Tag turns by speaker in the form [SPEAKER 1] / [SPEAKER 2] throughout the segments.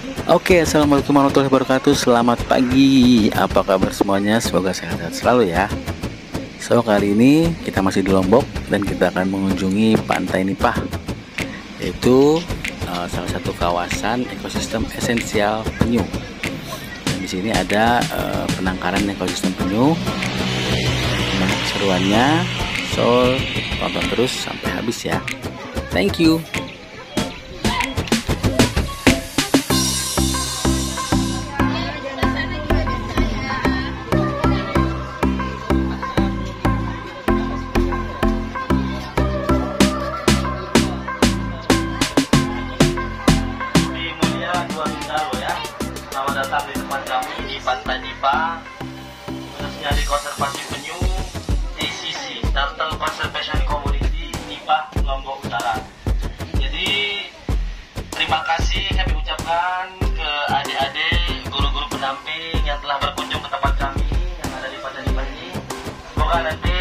[SPEAKER 1] Oke, assalamualaikum warahmatullahi wabarakatuh. Selamat pagi. Apa kabar semuanya? Semoga sehat-sehat selalu ya. So, kali ini kita masih di Lombok dan kita akan mengunjungi Pantai Nipah, yaitu salah satu kawasan ekosistem esensial penyu. Dan di sini ada penangkaran ekosistem penyu. Nah, keseruannya, so tonton terus sampai habis ya. Thank you.
[SPEAKER 2] Datang di tempat kami di Pantai Nipah, khususnya di konservasi penyu TCC, Turtle Conservation Community Nipah, Lombok Utara. Jadi terima kasih kami ucapkan ke adik-adik, guru-guru pendamping yang telah berkunjung ke tempat kami yang ada di Pantai Nipah ini. Semoga nanti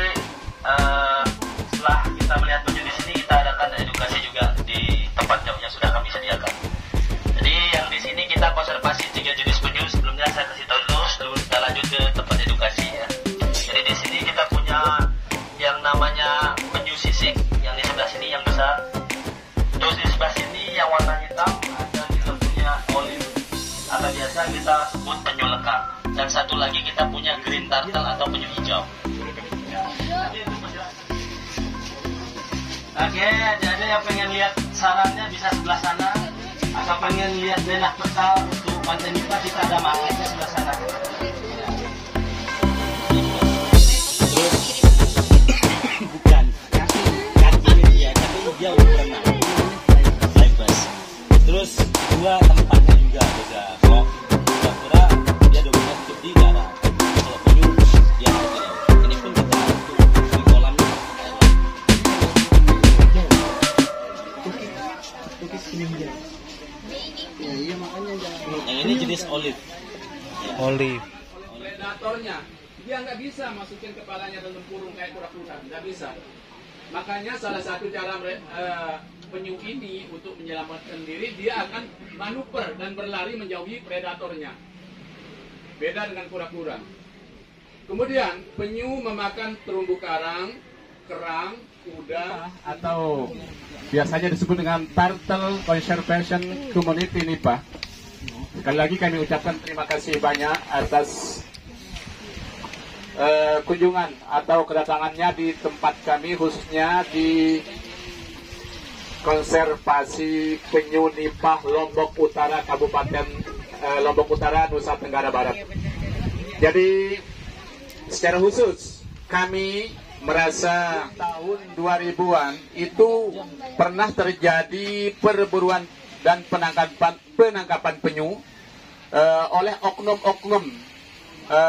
[SPEAKER 2] setelah kita melihat penyu di sini, kita adakan edukasi juga di tempat yang sudah kami sediakan. Jadi yang di sini kita konservasi 3 jenis penyu. Sebelumnya saya kasih tahu dulu, sebelum kita lanjut ke tempat edukasi ya. Jadi di sini kita punya yang namanya penyu sisik, yang di sebelah sini yang besar. Terus di sebelah sini yang warna hitam ada kita punya olive, atau biasa kita sebut penyu lekang. Dan satu lagi kita punya green turtle atau penyu hijau. Oke, jadi yang pengen lihat sarangnya bisa sebelah sana. Atau pengen lihat denah peta untuk Pantai Nipah, kita ada maketnya sebelah sana.
[SPEAKER 3] Bukan kakinya dia, tapi dia ukuran lebar. Terus dua tempatnya juga beda. Kalau kura-kura dia dominan untuk di darat. Kalau penyu dia ini pun kita untuk di kolamnya. Yang ini jenis olive.
[SPEAKER 1] Olive.
[SPEAKER 4] Predatornya dia nggak bisa masukin kepalanya dalam kurung kayak kura-kura, nggak bisa. Makanya salah satu cara penyu ini untuk menyelamatkan diri, dia akan manuver dan berlari menjauhi predatornya. Beda dengan kura-kura. Kemudian penyu memakan terumbu karang, kerang, kuda, atau biasanya disebut dengan Turtle Conservation Community Nipah. Sekali lagi kami ucapkan terima kasih banyak atas kunjungan atau kedatangannya di tempat kami, khususnya di konservasi penyu Nipah Lombok Utara, Kabupaten Lombok Utara, Nusa Tenggara Barat. Jadi secara khusus kami merasa tahun 2000-an itu pernah terjadi perburuan dan penangkapan penyu oleh oknum-oknum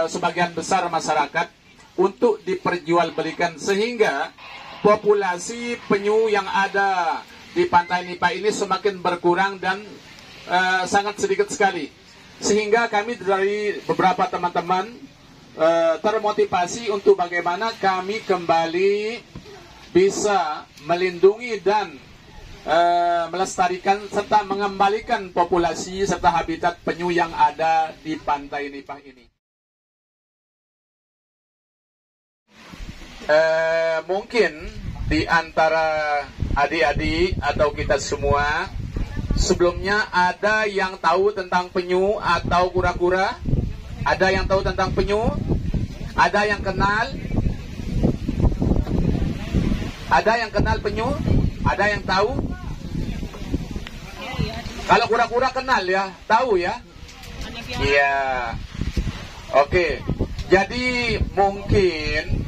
[SPEAKER 4] sebagian besar masyarakat untuk diperjualbelikan, sehingga populasi penyu yang ada di Pantai Nipah ini semakin berkurang dan sangat sedikit sekali, sehingga kami dari beberapa teman-teman termotivasi untuk bagaimana kami kembali bisa melindungi dan melestarikan serta mengembalikan populasi serta habitat penyu yang ada di Pantai Nipah ini. Mungkin di antara adik-adik atau kita semua sebelumnya ada yang tahu tentang penyu atau kura-kura? Ada yang tahu tentang penyu? Ada yang kenal? Ada yang kenal penyu? Ada yang tahu? Kalau kura-kura kenal ya, tahu ya? Iya. Oke. Jadi mungkin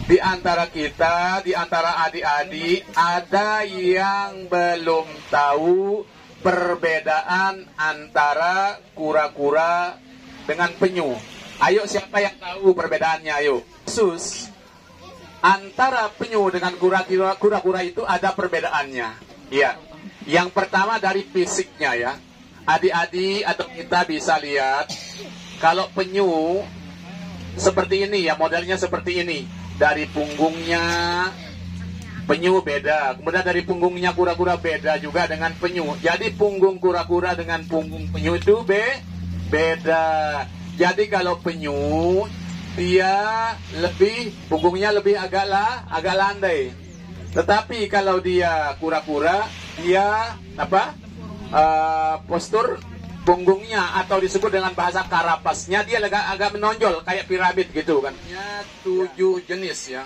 [SPEAKER 4] di antara kita, di antara adik-adik, ada yang belum tahu perbedaan antara kura-kura dengan penyu. Ayo, siapa yang tahu perbedaannya? Ayo. Khusus antara penyu dengan kura-kura itu ada perbedaannya. Iya. Yang pertama dari fisiknya ya. Adik-adik atau kita bisa lihat kalau penyu seperti ini ya, modelnya seperti ini. Dari punggungnya penyu beda. Kemudian dari punggungnya kura-kura beda juga dengan penyu. Jadi punggung kura-kura dengan punggung penyu itu beda. Jadi kalau penyu dia punggungnya lebih agak landai. Tetapi kalau dia kura-kura dia postur punggungnya atau disebut dengan bahasa karapasnya dia agak menonjol kayak piramid gitu kan. Punya 7 jenis ya.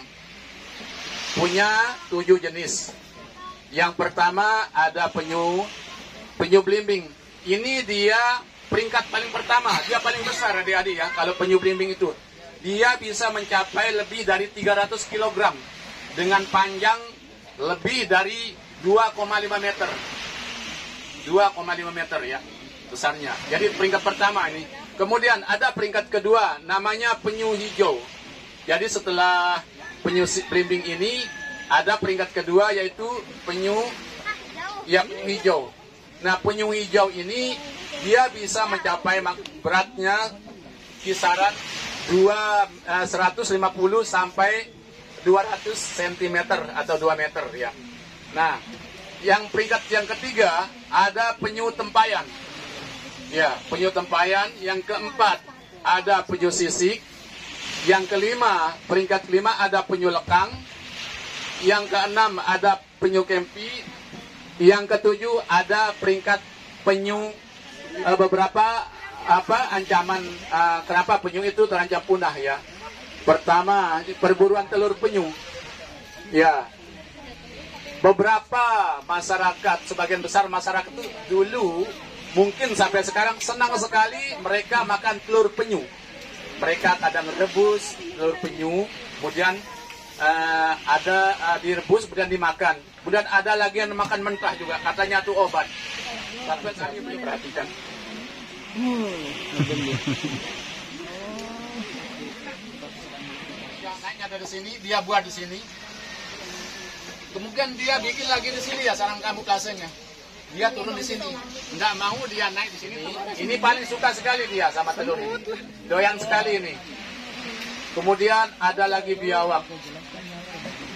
[SPEAKER 4] Punya 7 jenis. Yang pertama ada penyu belimbing. Ini dia peringkat paling pertama, dia paling besar adik-adik ya. Kalau penyu belimbing itu, dia bisa mencapai lebih dari 300 kg dengan panjang lebih dari 2,5 meter. 2,5 meter ya besarnya. Jadi peringkat pertama ini. Kemudian ada peringkat kedua, namanya penyu hijau. Jadi setelah penyu belimbing ini ada peringkat kedua yaitu penyu hijau. Nah, penyu hijau ini dia bisa mencapai beratnya kisaran 150 sampai 200 cm atau 2 meter ya. Nah, yang peringkat yang ketiga ada penyu tempayan. Ya, penyu tempayan. Yang keempat ada penyu sisik. Yang kelima, peringkat kelima ada penyu lekang. Yang keenam ada penyu kempi. Yang ketujuh ada peringkat penyu beberapa ancaman kenapa penyu itu terancam punah ya. Pertama, perburuan telur penyu. Ya. Beberapa masyarakat, sebagian besar masyarakat itu dulu mungkin sampai sekarang senang sekali mereka makan telur penyu. Mereka kadang rebus telur penyu, kemudian ada direbus kemudian dimakan. Kemudian ada lagi yang makan mentah juga, katanya itu obat. Tapi kami belum perhatikan. Yang naiknya dari sini, dia buat di sini. Kemudian dia bikin lagi di sini ya sarang kamuflasenya. Dia turun di sini. Nggak mau dia naik di sini. Ini paling suka sekali dia sama telur ini. Doyan sekali ini. Kemudian ada lagi biawak.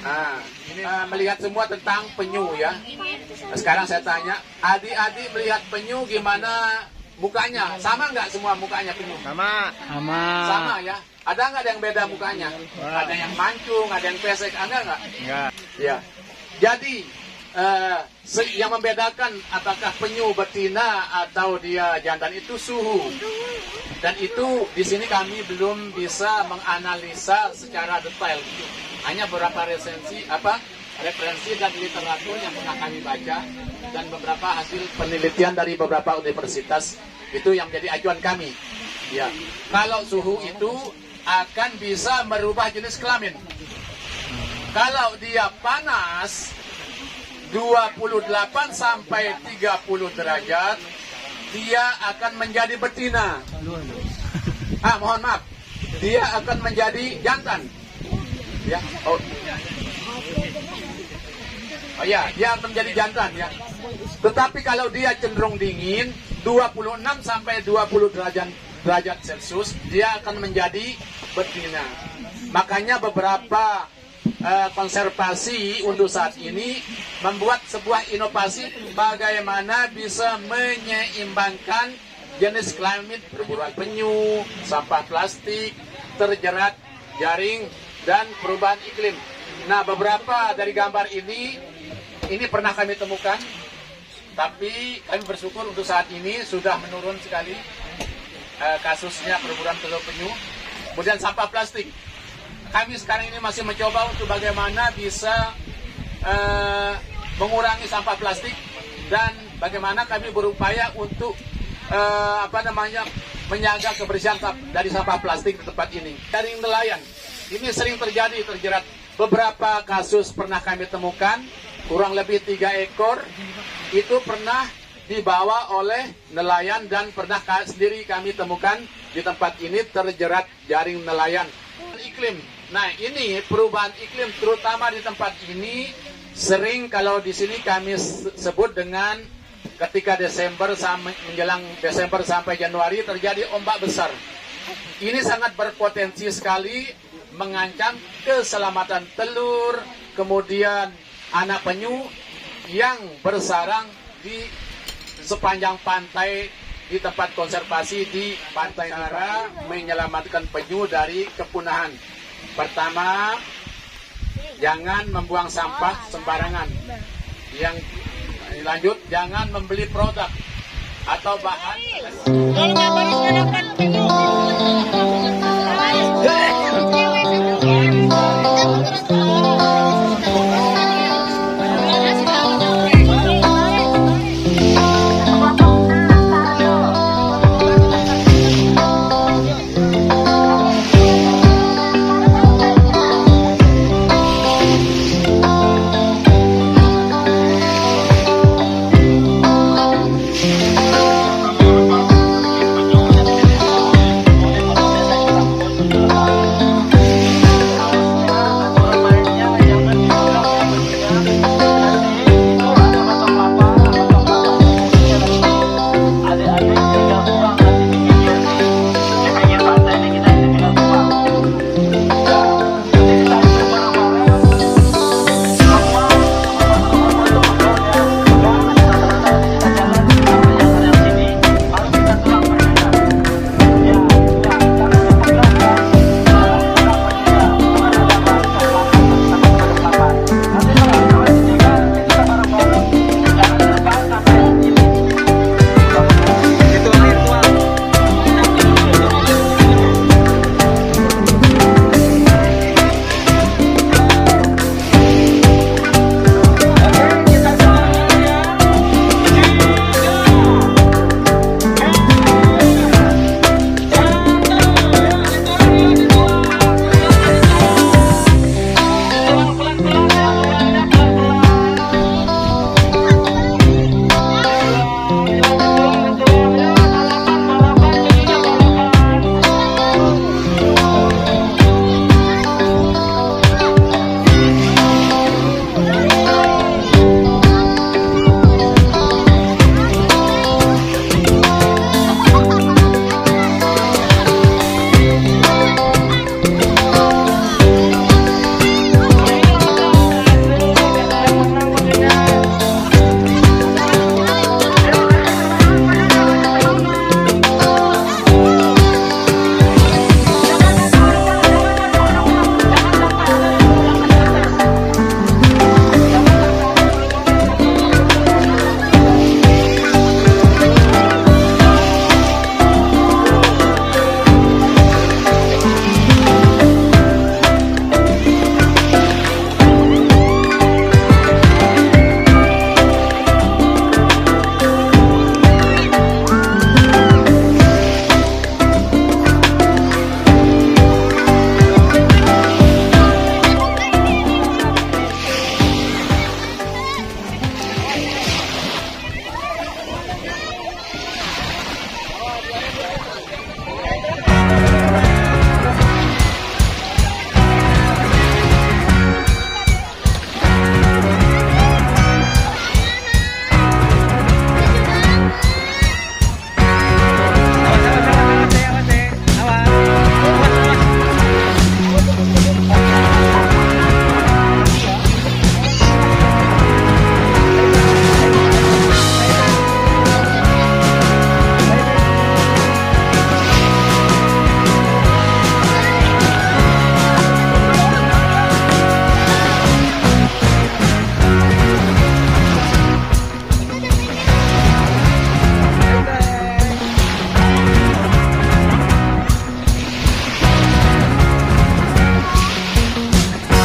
[SPEAKER 4] Nah, ini melihat semua tentang penyu ya. Nah, sekarang saya tanya, adik-adik melihat penyu gimana mukanya? Sama nggak semua mukanya penyu? Sama ya. Ada nggak yang beda mukanya? Ada yang mancung, ada yang pesek, ada nggak? Nggak. Ya. Jadi yang membedakan apakah penyu betina atau dia jantan itu suhu. Dan itu di sini kami belum bisa menganalisa secara detail. Hanya beberapa referensi dan literatur yang pernah kami baca dan beberapa hasil penelitian dari beberapa universitas itu yang menjadi acuan kami. Ya, kalau suhu itu akan bisa merubah jenis kelamin. Kalau dia panas 28 sampai 30 derajat, dia akan menjadi betina. Mohon maaf, dia akan menjadi jantan. Ya, ya, dia akan menjadi jantan ya. Tetapi kalau dia cenderung dingin, 26 sampai 20 derajat Celcius, dia akan menjadi betina. Makanya beberapa konservasi untuk saat ini membuat sebuah inovasi bagaimana bisa menyeimbangkan jenis kelamin perburuan penyu, sampah plastik, terjerat jaring, dan perubahan iklim. Nah, beberapa dari gambar ini pernah kami temukan, tapi kami bersyukur untuk saat ini sudah menurun sekali kasusnya perburuan telur penyu. Kemudian sampah plastik. Kami sekarang ini masih mencoba untuk bagaimana bisa mengurangi sampah plastik dan bagaimana kami berupaya untuk menjaga kebersihan dari sampah plastik di tempat ini. Dari nelayan, ini sering terjerat. Beberapa kasus pernah kami temukan, kurang lebih 3 ekor itu pernah dibawa oleh nelayan dan pernah sendiri kami temukan di tempat ini terjerat jaring nelayan. Iklim. Nah, ini perubahan iklim terutama di tempat ini sering kalau di sini kami sebut dengan ketika menjelang Desember sampai Januari terjadi ombak besar. Ini sangat berpotensi sekali mengancam keselamatan telur, kemudian anak penyu yang bersarang di sepanjang pantai di tempat konservasi di Pantai Nara, menyelamatkan penyu dari kepunahan. Pertama, jangan membuang sampah sembarangan. Yang lanjut, jangan membeli produk atau bahan.
[SPEAKER 5] Kalau nggak baru dapat penyu